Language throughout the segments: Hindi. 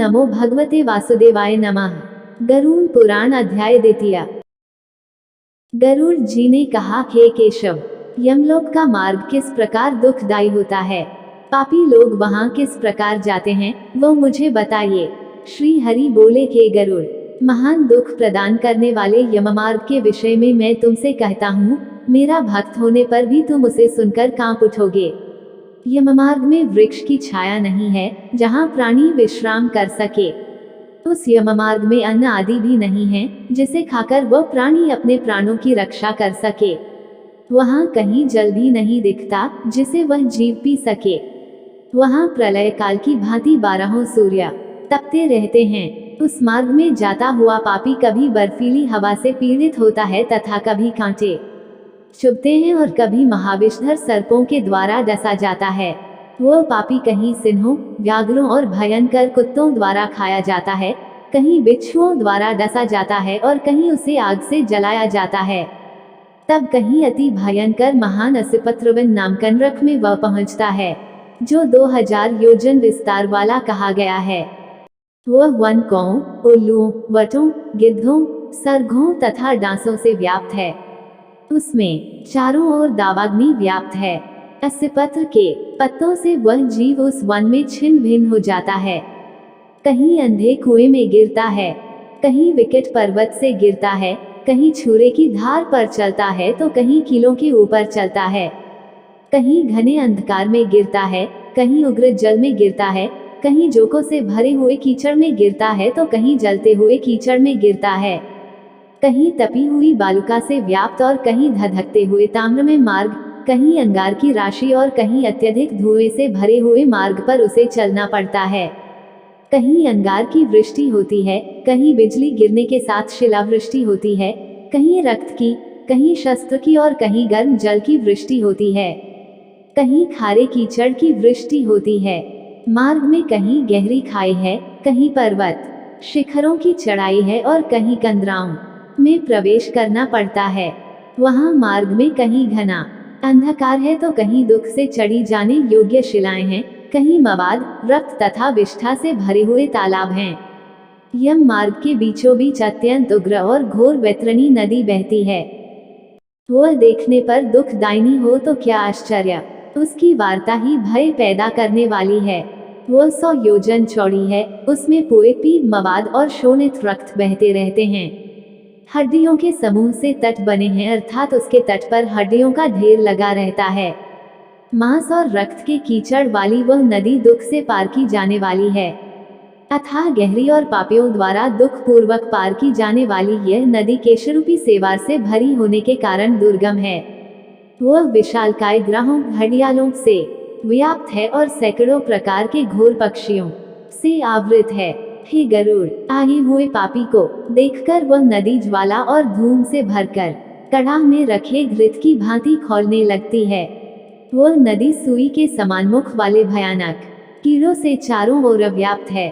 नमो भगवते वासुदेवाय नमः। गरुड़ पुराण अध्याय द्वितीय। गरुड़ जी ने कहा, हे केशव, यमलोक का मार्ग किस प्रकार दुखदायी होता है, पापी लोग वहां किस प्रकार जाते हैं, वो मुझे बताइए। श्री हरि बोले, हे गरुड़, महान दुख प्रदान करने वाले यममार्ग के विषय में मैं तुमसे कहता हूँ। मेरा भक्त होने पर भी तुम उसे सुनकर कांप उठोगे। यममार्ग में वृक्ष की छाया नहीं है जहाँ प्राणी विश्राम कर सके। उस यममार्ग में अन्न आदि भी नहीं है जिसे खाकर वह प्राणी अपने प्राणों की रक्षा कर सके। वहाँ कहीं जल भी नहीं दिखता जिसे वह जीव पी सके। वहाँ प्रलय काल की भांति 12 सूर्य तपते रहते हैं। उस मार्ग में जाता हुआ पापी कभी बर्फीली हवा से पीड़ित होता है तथा कभी कांटे चुभते हैं और कभी महाविषधर सर्पों के द्वारा डसा जाता है। वह पापी कहीं सिंहों, व्याघ्रों और भयंकर कुत्तों द्वारा खाया जाता है, कहीं बिच्छुओं द्वारा डसा जाता है और कहीं उसे आग से जलाया जाता है। तब कहीं अति भयंकर महान असिपत्रवन नाम कंडरक में वह पहुंचता है, जो 2000 योजन विस्तार वाला कहा गया है। वह वन कौओं, उल्लुओं, वटों, गिद्धों, सरघों तथा डांसों से व्याप्त है। उसमें चारों ओर दावाग्नि व्याप्त है। असिपत्र के पत्तों से वह जीव उस वन में छिन्न भिन्न हो जाता है। कहीं अंधे कुएं में गिरता है, कहीं विकट पर्वत से गिरता है, कहीं छुरे की धार पर चलता है तो कहीं किलों के ऊपर चलता है। कहीं घने अंधकार में गिरता है, कहीं उग्र जल में गिरता है, कहीं जोकों से भरे हुए कीचड़ में गिरता है तो कहीं जलते हुए कीचड़ में गिरता है। कहीं तपी हुई बालुका से व्याप्त और कहीं धधकते हुए ताम्र में मार्ग, कहीं अंगार की राशि और कहीं अत्यधिक धुएं से भरे हुए मार्ग पर उसे चलना पड़ता है। कहीं अंगार की वृष्टि होती है, कहीं बिजली गिरने के साथ शिलावृष्टि होती है, कहीं रक्त की, कहीं शस्त्र की और कहीं गर्म जल की वृष्टि होती है। कहीं खारे कीचड़ की वृष्टि होती है। मार्ग में कहीं गहरी खाई है, कहीं पर्वत शिखरों की चढ़ाई है और कहीं कंदराओं में प्रवेश करना पड़ता है। वहाँ मार्ग में कहीं घना अंधकार है तो कहीं दुख से चढ़ी जाने योग्य शिलाएं हैं, कहीं मवाद, रक्त तथा विष्ठा से भरे हुए तालाब हैं। यम मार्ग के बीचों बीच अत्यंत उग्र और घोर वैतरणी नदी बहती है। वह देखने पर दुखदायिनी हो तो क्या आश्चर्य, उसकी वार्ता ही भय पैदा करने वाली है। वह 100 योजन चौड़ी है, उसमें पुए, पीप, मवाद और शोणित रक्त बहते रहते हैं। हड्डियों के समूह से तट बने हैं, अर्थात उसके तट पर हड्डियों का ढेर लगा रहता है। मांस और रक्त के कीचड़ वाली वह नदी दुख से पार की जाने वाली है। अथाह गहरी और पापियों द्वारा दुख पूर्वक पार की जाने वाली यह नदी केशरूपी सेवार से भरी होने के कारण दुर्गम है। वह विशालकाय ग्रहों, घड़ियालों से व्याप्त है और सैकड़ों प्रकार के घोर पक्षियों से आवृत है। हे गरुड़, आए हुए पापी को देखकर वह नदी ज्वाला और धूम से भरकर कड़ाह में रखे घृत की भांति खौलने लगती है। वह नदी सुई के समान मुख वाले भयानक कीड़ों से चारों ओर व्याप्त है।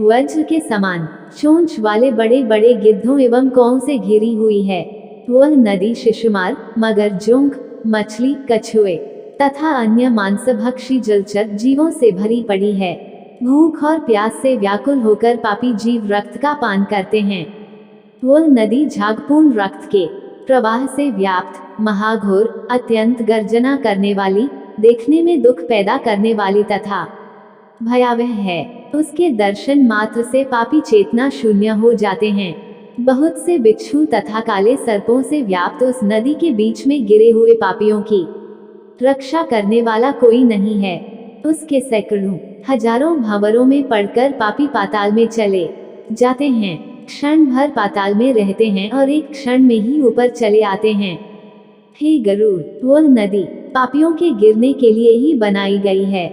वज्र के समान चोंच वाले बड़े बड़े गिद्धों एवं कौओं से घिरी हुई है। वह नदी शिशुमार, मगर, जोंक, मछली, कछुए तथा अन्य मांसभक्षी जलचर जीवों से भरी पड़ी है। भूख और प्यास से व्याकुल होकर पापी जीव रक्त का पान करते हैं। वह नदी झागपूर्ण रक्त के प्रवाह से व्याप्त, महाघोर, अत्यंत गर्जना करने वाली, देखने में दुख पैदा करने वाली तथा भयावह है। उसके दर्शन मात्र से पापी चेतना शून्य हो जाते हैं। बहुत से बिच्छू तथा काले सर्पों से व्याप्त उस नदी के बीच में गिरे हुए पापियों की रक्षा करने वाला कोई नहीं है। उसके सैकड़ों, हजारों भंवरों में पड़कर पापी पाताल में चले जाते हैं। क्षण भर पाताल में रहते हैं और एक क्षण में ही ऊपर चले आते हैं। हे गरुड़, वह नदी पापियों के गिरने के लिए ही बनाई गई है।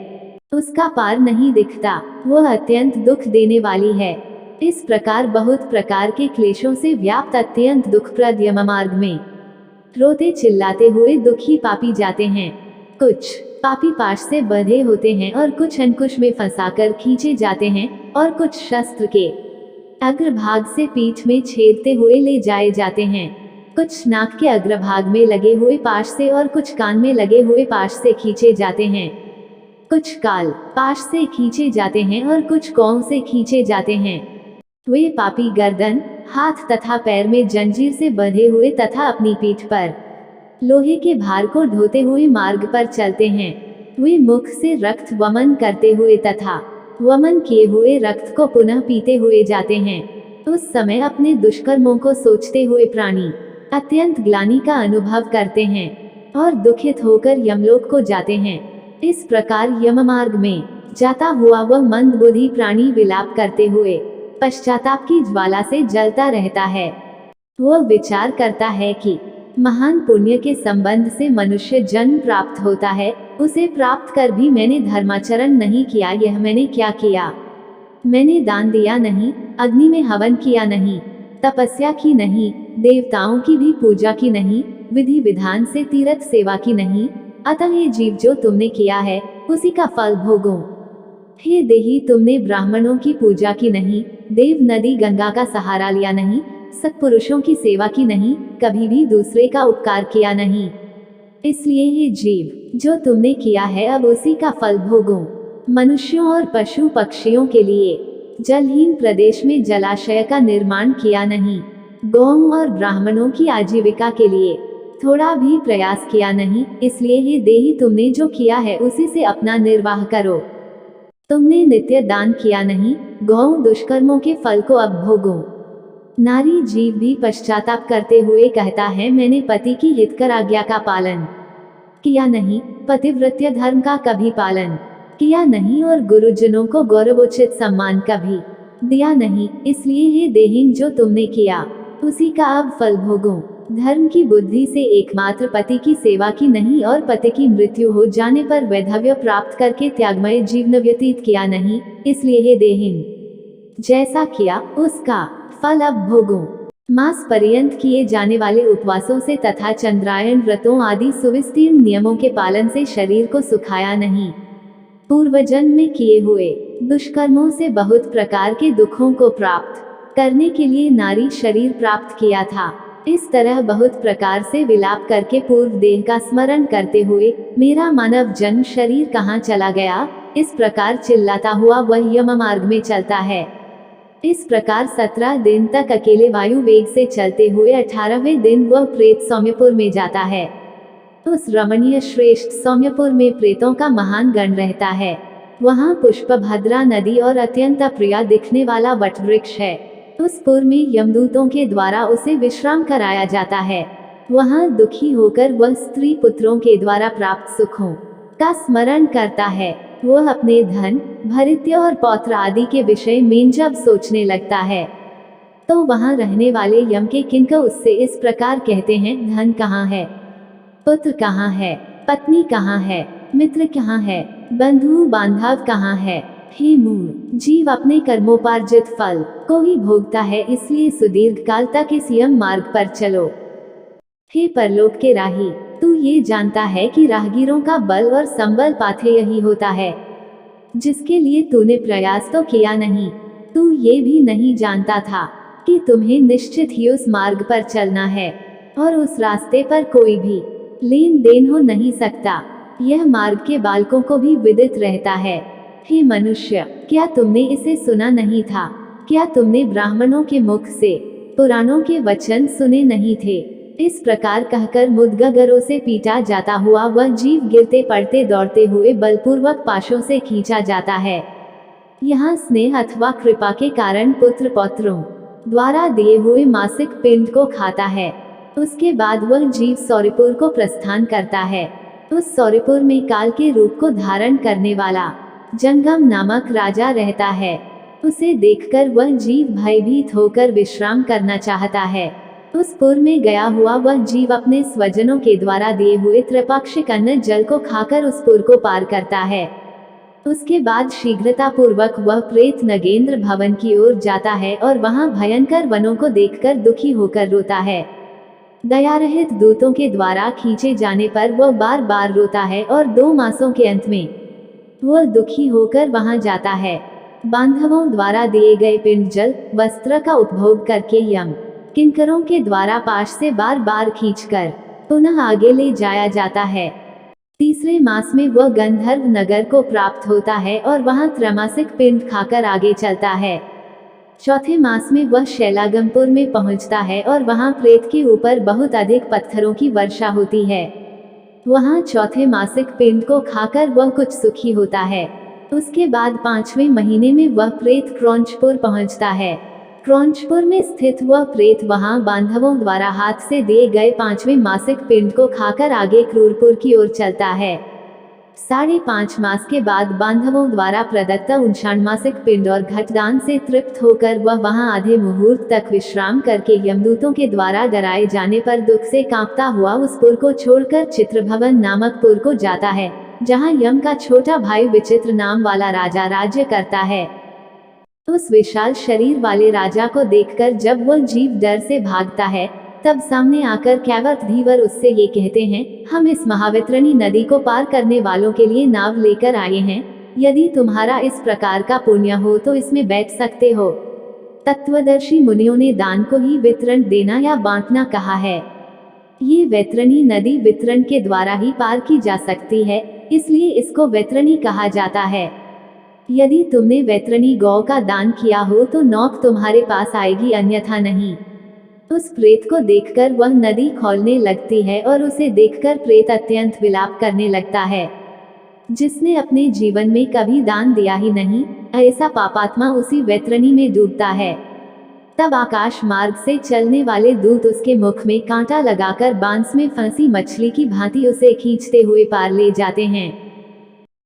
उसका पार नहीं दिखता, वह अत्यंत दुख देने वाली है। इस प्रकार बहुत प्रकार के क्लेशों से व्याप्त अत्यंत दुखप्रद यममार्ग में रोते चिल्लाते हुए दुखी पापी जाते हैं। कुछ पापी पाश से बंधे होते हैं और कुछ अंकुश में फंसाकर खींचे जाते हैं और कुछ शस्त्र के अग्रभाग से पीठ में छेदते हुए ले जाए जाते हैं। कुछ नाक के अग्रभाग में लगे हुए पाश से और कुछ कान में लगे हुए पाश से खींचे जाते हैं। कुछ काल पाश से खींचे जाते हैं और कुछ कौं से खींचे जाते हैं। वे पापी गर्दन, हाथ तथा पैर में जंजीर से बंधे हुए तथा अपनी पीठ पर लोहे के भार को ढोते हुए मार्ग पर चलते हैं। वे मुख से रक्त वमन करते हुए तथा वमन किए हुए रक्त को पुनः पीते हुए जाते हैं। उस समय अपने दुष्कर्मों को सोचते हुए प्राणी अत्यंत ग्लानि का अनुभव करते हैं और दुखित होकर यमलोक को जाते हैं। इस प्रकार यममार्ग में जाता हुआ वह मंदबुद्धि प्राणी विलाप करते हुए पश्चाताप की ज्वाला से जलता रहता है। वह विचार करता है कि महान पुण्य के संबंध से मनुष्य जन्म प्राप्त होता है, उसे प्राप्त कर भी मैंने धर्माचरण नहीं किया। यह मैंने क्या किया? मैंने दान दिया नहीं, अग्नि में हवन किया नहीं, तपस्या की नहीं, देवताओं की भी पूजा की नहीं, विधि विधान से तीर्थ सेवा की नहीं, अतः ये जीव जो तुमने किया है उसी का फल भोगो। हे देही, तुमने ब्राह्मणों की पूजा की नहीं, देव नदी गंगा का सहारा लिया नहीं, सत्पुरुषों की सेवा की नहीं, कभी भी दूसरे का उपकार किया नहीं। इसलिए हे जीव, जो तुमने किया है अब उसी का फल भोगो। मनुष्यों और पशु पक्षियों के लिए जलहीन प्रदेश में जलाशय का निर्माण किया नहीं। गौओं और ब्राह्मणों की आजीविका के लिए थोड़ा भी प्रयास किया नहीं। इसलिए हे देही, तुमने जो किया है उसी से अपना निर्वाह करो। तुमने नित्य दान किया नहीं, गौ दुष्कर्मों के फल को अब भोगो। नारी जीव भी पश्चाताप करते हुए कहता है, मैंने पति की हितकर आज्ञा का पालन किया नहीं, पतिव्रत्य धर्म का कभी पालन किया नहीं और गुरुजनों को गौरवोचित सम्मान कभी दिया नहीं। इसलिए हे देहीन, जो तुमने किया उसी का अब फल भोगो। धर्म की बुद्धि से एकमात्र पति की सेवा की नहीं और पति की मृत्यु हो जाने पर वैधव्य प्राप्त करके त्यागमय जीवन व्यतीत किया नहीं। इसलिए हे देहीन, जैसा किया उसका फल अब भोगो। मास पर्यंत किए जाने वाले उपवासों से तथा चंद्रायण व्रतों आदि सुविस्तीर्ण नियमों के पालन से शरीर को सुखाया नहीं। पूर्वजन्म में किए हुए दुष्कर्मों से बहुत प्रकार के दुखों को प्राप्त करने के लिए नारी शरीर प्राप्त किया था। इस तरह बहुत प्रकार से विलाप करके पूर्व देह का स्मरण करते हुए मेरा मानव जन्म शरीर कहाँ चला गया, इस प्रकार चिल्लाता हुआ वह यममार्ग में चलता है। इस प्रकार 17 दिन तक अकेले वायु वेग से चलते हुए 18वें दिन वह प्रेत सौम्यपुर में जाता है। उस रमणीय श्रेष्ठ सौम्यपुर में प्रेतों का महान गण रहता है। वहाँ पुष्पभद्रा नदी और अत्यंत अप्रिय दिखने वाला वटवृक्ष है। उस पुर में यमदूतों के द्वारा उसे विश्राम कराया जाता है। वहाँ दुखी होकर वह स्त्री पुत्रों के द्वारा प्राप्त सुखों का स्मरण करता है। वह अपने धन, भृत्य और पौत्र आदि के विषय में जब सोचने लगता है तो वहाँ रहने वाले यम के किंकर उससे इस प्रकार कहते हैं, धन कहाँ है, पुत्र कहाँ है, पत्नी कहाँ है, मित्र कहाँ है, बंधु बांधव कहाँ है। हे मूढ़, जीव अपने कर्मोपार्जित फल को ही भोगता है, इसलिए सुदीर्घ काल तक इस यम मार्ग पर चलो। हे परलोक के राही, तू ये जानता है कि राहगीरों का बल और संबल पाथेय यही होता है, जिसके लिए तूने प्रयास तो किया नहीं। तू ये भी नहीं जानता था कि तुम्हें निश्चित ही उस मार्ग पर चलना है और उस रास्ते पर कोई भी लेन देन हो नहीं सकता। यह मार्ग के बालकों को भी विदित रहता है। हे मनुष्य, क्या तुमने इसे सुना नहीं था? क्या तुमने ब्राह्मणों के मुख से पुराणों के वचन सुने नहीं थे? इस प्रकार कहकर मुद्गगरों से पीटा जाता हुआ वह जीव गिरते पड़ते दौड़ते हुए बलपूर्वक पाशों से खींचा जाता है। यहाँ स्नेह अथवा कृपा के कारण पुत्र पौत्रों द्वारा दिए हुए मासिक पिंड को खाता है। उसके बाद वह जीव सौरपुर को प्रस्थान करता है। उस सौरपुर में काल के रूप को धारण करने वाला जंगम नामक राजा रहता है। उसे देखकर वह जीव भयभीत होकर विश्राम करना चाहता है। उस पुर में गया हुआ वह जीव अपने स्वजनों के द्वारा दिए हुए त्रिपाक्षिक अन्न जल को खाकर उस पुर को पार करता है। उसके बाद शीघ्रता पूर्वक वह प्रेत नगेंद्र भवन की ओर जाता है और वहां भयंकर वनों को देखकर दुखी होकर रोता है। दयारहित दूतों के द्वारा खींचे जाने पर वह बार बार रोता है और 2 मासों के अंत में वह दुखी होकर वहां जाता है। बांधवों द्वारा दिए गए पिंड जल वस्त्र का उपभोग करके यम किंकरों के द्वारा पाश से बार बार खींचकर पुनः आगे ले जाया जाता है। तीसरे मास में वह गंधर्व नगर को प्राप्त होता है और वहां त्रैमासिक पिंड खाकर आगे चलता है। चौथे मास में वह शैलागमपुर में पहुंचता है और वहां प्रेत के ऊपर बहुत अधिक पत्थरों की वर्षा होती है। वहां चौथे मासिक पिंड को खाकर वह कुछ सुखी होता है। उसके बाद 5वें महीने में वह प्रेत क्रौंचपुर पहुंचता है। क्रौंचपुर में स्थित वह प्रेत वहां बांधवों द्वारा हाथ से दिए गए 5वें मासिक पिंड को खाकर आगे क्रूरपुर की ओर चलता है। 5.5 मास के बाद बांधवों द्वारा प्रदत्त 59 मासिक पिंड और घटदान से तृप्त होकर वह वहां आधे मुहूर्त तक विश्राम करके यमदूतों के द्वारा डराए जाने पर दुख से कांपता हुआ उस पुर को छोड़कर चित्रभवन नामक पुर को जाता है, जहां यम का छोटा भाई विचित्र नाम वाला राजा राज्य करता है। उस विशाल शरीर वाले राजा को देखकर जब वह जीव डर से भागता है, तब सामने आकर कैवट धीवर उससे ये कहते हैं, हम इस महावितरणी नदी को पार करने वालों के लिए नाव लेकर आए हैं। यदि तुम्हारा इस प्रकार का पुण्य हो तो इसमें बैठ सकते हो। तत्वदर्शी मुनियों ने दान को ही वितरण देना या बांटना कहा है। ये वैतरणी नदी वितरण के द्वारा ही पार की जा सकती है, इसलिए इसको वैतरणी कहा जाता है। यदि तुमने वैतरणी गौ का दान किया हो तो नौक तुम्हारे पास आएगी, अन्यथा नहीं। उस प्रेत को देखकर वह नदी खौलने लगती है और उसे देखकर प्रेत अत्यंत विलाप करने लगता है। जिसने अपने जीवन में कभी दान दिया ही नहीं, ऐसा पापात्मा उसी वैतरणी में डूबता है। तब आकाश मार्ग से चलने वाले दूत उसके मुख में कांटा लगाकर बांस में फंसी मछली की भांति उसे खींचते हुए पार ले जाते हैं।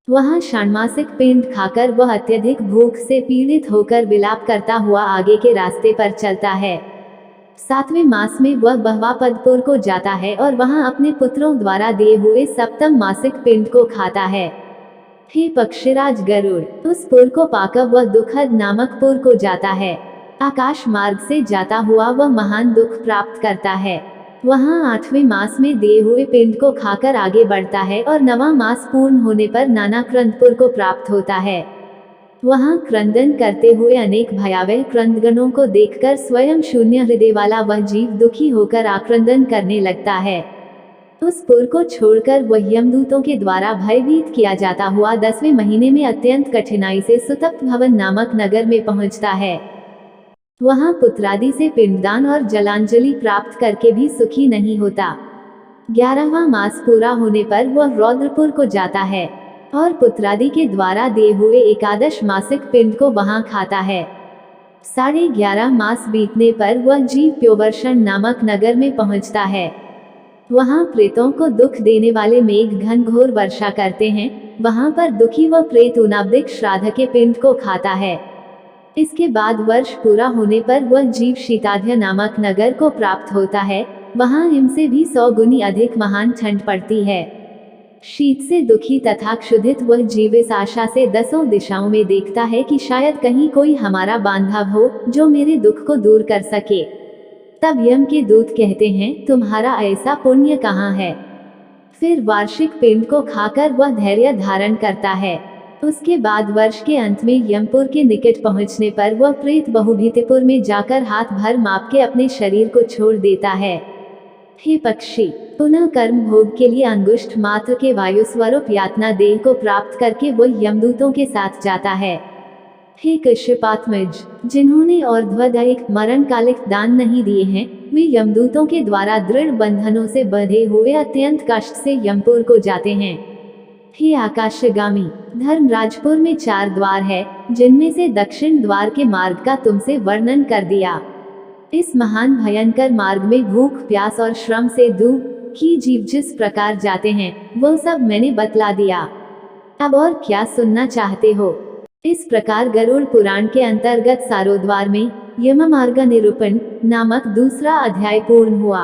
वहां षाण्मासिक पिंड खाकर वह अत्यधिक भूख से पीड़ित होकर विलाप करता हुआ आगे के रास्ते पर चलता है। 7वें मास में वह बहवापदपुर को जाता है और वहां अपने पुत्रों द्वारा दिए हुए सप्तम मासिक पिंड को खाता है। हे पक्षीराज गरुड़, उस पुर को पाकर वह दुखद नामक पुर को जाता है। आकाश मार्ग से जाता हुआ वह महान दुख प्राप्त करता है। वहां 8वें मास में दिए हुए पिंड को खाकर आगे बढ़ता है और 9वां मास पूर्ण होने पर नाना क्रंदपुर को प्राप्त होता है। वहां क्रंदन करते हुए अनेक भयावह क्रंदगणों को देखकर स्वयं शून्य हृदय वाला वह जीव दुखी होकर आक्रंदन करने लगता है। उस पुर को छोड़कर वह यमदूतों के द्वारा भयभीत किया जाता हुआ 10वें महीने में अत्यंत कठिनाई से सुतप्त भवन नामक नगर में पहुंचता है। वहां पुत्रादि से पिंडदान और जलांजलि प्राप्त करके भी सुखी नहीं होता। 11वां मास पूरा होने पर वह रौद्रपुर को जाता है और पुत्रादि के द्वारा दिए हुए 11 मासिक पिंड को वहां खाता है। 11.5 मास बीतने पर वह जीव प्योवर्षण नामक नगर में पहुंचता है। वहां प्रेतों को दुख देने वाले मेघ घनघोर वर्षा करते हैं। वहां पर दुखी व प्रेत उनाब्दिक श्राद्ध के पिंड को खाता है। इसके बाद वर्ष पूरा होने पर वह जीव शीताध्य नामक नगर को प्राप्त होता है। वहां हिम से भी 100 गुनी अधिक महान ठंड पड़ती है। शीत से दुखी तथा क्षुधित वह जीव इस आशा से 10 दिशाओं में देखता है कि शायद कहीं कोई हमारा बांधव हो जो मेरे दुख को दूर कर सके। तब यम के दूत कहते हैं, तुम्हारा ऐसा पुण्य कहाँ है? फिर वार्षिक पिंड को खाकर वह धैर्य धारण करता है। उसके बाद वर्ष के अंत में यमपुर के निकट पहुंचने पर वह प्रेत बहुभीतिपुर में जाकर हाथ भर माप के अपने शरीर को छोड़ देता है। हे पक्षी, पुनः कर्म भोग के लिए अंगुष्ठ मात्र के वायु स्वरूप यातना देह को प्राप्त करके वह यमदूतों के साथ जाता है। हे कश्यपात्मज, जिन्होंने और्ध्वदैहिक मरणकालिक दान नहीं दिए हैं, वे यमदूतों के द्वारा दृढ़ बंधनों से बंधे हुए अत्यंत कष्ट से यमपुर को जाते हैं। हे आकाशगामी, धर्मराजपुर में 4 द्वार है, जिनमें से दक्षिण द्वार के मार्ग का तुमसे वर्णन कर दिया। इस महान भयंकर मार्ग में भूख प्यास और श्रम से दुखी जीव जिस प्रकार जाते हैं, वह सब मैंने बतला दिया। अब और क्या सुनना चाहते हो? इस प्रकार गरुड़ पुराण के अंतर्गत सारोद्वार में यममार्ग निरूपण नामक दूसरा अध्याय पूर्ण हुआ।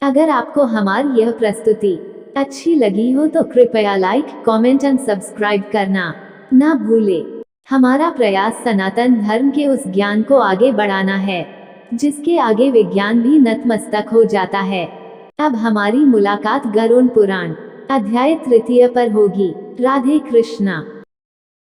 अगर आपको हमारी यह प्रस्तुति अच्छी लगी हो तो कृपया लाइक, कमेंट एंड सब्सक्राइब करना ना भूले। हमारा प्रयास सनातन धर्म के उस ज्ञान को आगे बढ़ाना है जिसके आगे विज्ञान भी नतमस्तक हो जाता है। अब हमारी मुलाकात गरुड़ पुराण अध्याय 3 पर होगी। राधे कृष्णा।